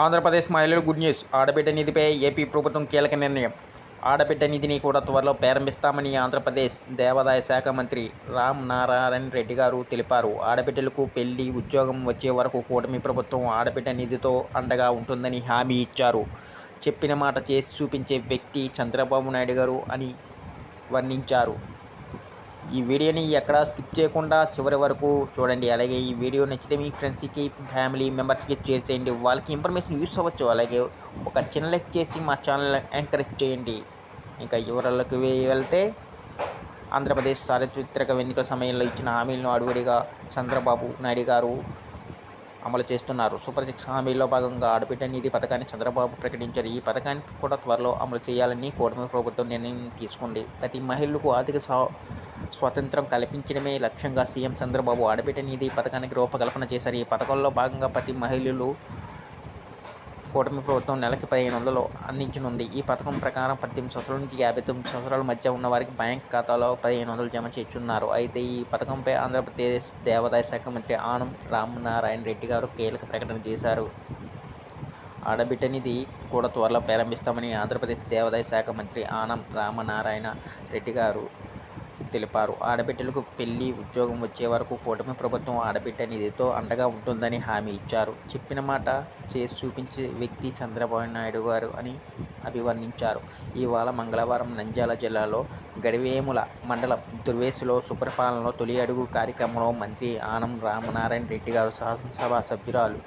ఆంధ్రప్రదేశ్ మహిళలు good news. ఆడబిడ్డ నిధిపై AP ప్రభుత్వం కీలక నిర్ణయం. ఆడబిడ్డ నిధిని కూడా త్వరలో ప్రారంభిస్తామని ఆంధ్రప్రదేశ్ దేవాదాయ శాఖ మంత్రి రామనారాయణ రెడ్డి గారు తెలిపారు. ఆడబిడ్డలకు పెళ్లి, ఉద్యోగం వచ్చే వరకు కూటమి ప్రభుత్వం ఆడబిడ్డ నిధితో అండగా ఉంటుందని హామీ ఇచ్చారు. చెప్పిన మాట చేసి చూపించే వ్యక్తి చంద్రబాబు నాయుడు గారు అని వర్ణించారు. ఈ వీడియోని ఎక్కడా స్కిప్ చేయకుండా చివరి వరకు చూడండి. అలాగే ఈ వీడియో నచ్చితే మీ ఫ్రెండ్స్కి, ఫ్యామిలీ మెంబర్స్కి షేర్ చేయండి. వాళ్ళకి ఇన్ఫర్మేషన్ యూస్ అవ్వచ్చు. అలాగే ఒక చిన్న లైక్ చేసి మా ఛానల్ ఎంకరేజ్ చేయండి. ఇంకా వివరాలకు వెళ్తే, ఆంధ్రప్రదేశ్ సార్వత్రిక ఎన్నికల సమయంలో ఇచ్చిన హామీలను అడుగడిగా చంద్రబాబు నాయుడు గారు అమలు చేస్తున్నారు. సూపర్ 6 హామీల్లో భాగంగా ఆడబిడ్డ నిధి పథకాన్ని చంద్రబాబు ప్రకటించారు. ఈ పథకాన్ని కూడా త్వరలో అమలు చేయాలని కూటమి ప్రభుత్వం నిర్ణయం తీసుకుంది. ప్రతి మహిళలకు ఆర్థిక స్వాతంత్రం కల్పించడమే లక్ష్యంగా సీఎం చంద్రబాబు ఆడబిడ్డ నిధి పథకానికి రూపకల్పన చేశారు. ఈ పథకంలో భాగంగా ప్రతి మహిళలు కూటమి ప్రభుత్వం నెలకి 1500 అందించనుంది. ఈ పథకం ప్రకారం 18 సంవత్సరాల నుంచి 59 సంవత్సరాల మధ్య ఉన్న వారికి బ్యాంక్ ఖాతాలో 1500 జమ చేయనున్నారు. అయితే ఈ పథకంపై ఆంధ్రప్రదేశ్ దేవాదాయ శాఖ మంత్రి ఆనం రామనారాయణ రెడ్డి గారు కీలక ప్రకటన చేశారు. ఆడబిడ్డ నిధి కూడా త్వరలో ప్రారంభిస్తామని ఆంధ్రప్రదేశ్ దేవాదాయ శాఖ మంత్రి ఆనం రామనారాయణ రెడ్డి గారు తెలిపారు. ఆడబిడ్డలకు పెళ్లి, ఉద్యోగం వచ్చే వరకు కూటమి ప్రభుత్వం ఆడబిడ్డ నిధితో అండగా ఉంటుందని హామీ ఇచ్చారు. చెప్పిన మాట చేసి చూపించే వ్యక్తి చంద్రబాబు నాయుడు గారు అని అభివర్ణించారు. ఇవాళ మంగళవారం నంద్యాల జిల్లాలో గడివేముల మండలం దుర్వేసిలో సుపరిపాలనలో తొలి అడుగు కార్యక్రమంలో మంత్రి ఆనం రామనారాయణ రెడ్డి గారు, శాసనసభ సభ్యురాలు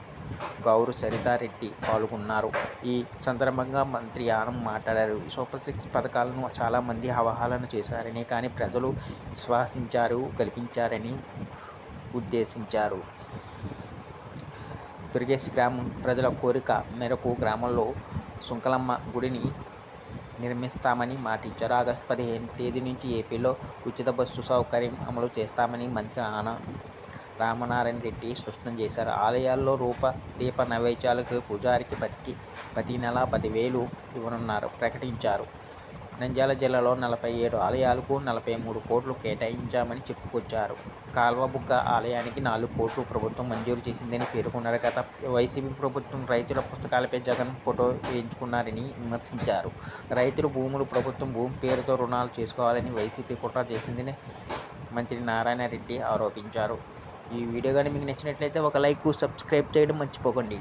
గౌరు సరితారెడ్డి పాల్గొన్నారు. ఈ సందర్భంగా మంత్రి ఆనం మాట్లాడారు. సూపర్ 6 పథకాలను చాలామంది అవహేళన చేశారని, కానీ ప్రజలు విశ్వసించారు, గెలిపించారని ఉద్దేశించారు. దుర్గేశ్ గ్రామం ప్రజల కోరిక మేరకు గ్రామంలో సుంకలమ్మ గుడిని నిర్మిస్తామని మాట ఇచ్చారు. ఆగస్టు 15 తేదీ నుంచి ఏపీలో ఉచిత బస్సు సౌకర్యం అమలు చేస్తామని మంత్రి ఆనం రామనారాయణ రెడ్డి స్పష్టం చేశారు. ఆలయాల్లో దీప నైవేద్యాలకు పూజారికి ప్రతి నెల 10,000 ఇవ్వనున్నారు ప్రకటించారు. నంద్యాల జిల్లాలో 47 ఆలయాలకు 43 కోట్లు కేటాయించామని చెప్పుకొచ్చారు. కాల్వబుగ్గ ఆలయానికి 4 కోట్లు ప్రభుత్వం మంజూరు చేసిందని పేర్కొన్నారు. గత వైసీపీ ప్రభుత్వం రైతుల పుస్తకాలపై జగన్ ఫోటో వేయించుకున్నారని విమర్శించారు. రైతుల భూములు ప్రభుత్వం భూమి పేరుతో రుణాలు చేసుకోవాలని వైసీపీ కుట్ర చేసిందని మంత్రి నారాయణ రెడ్డి ఆరోపించారు. ఈ వీడియో కానీ మీకు నచ్చినట్లయితే ఒక లైక్, సబ్స్క్రైబ్ చేయడం మర్చిపోకండి.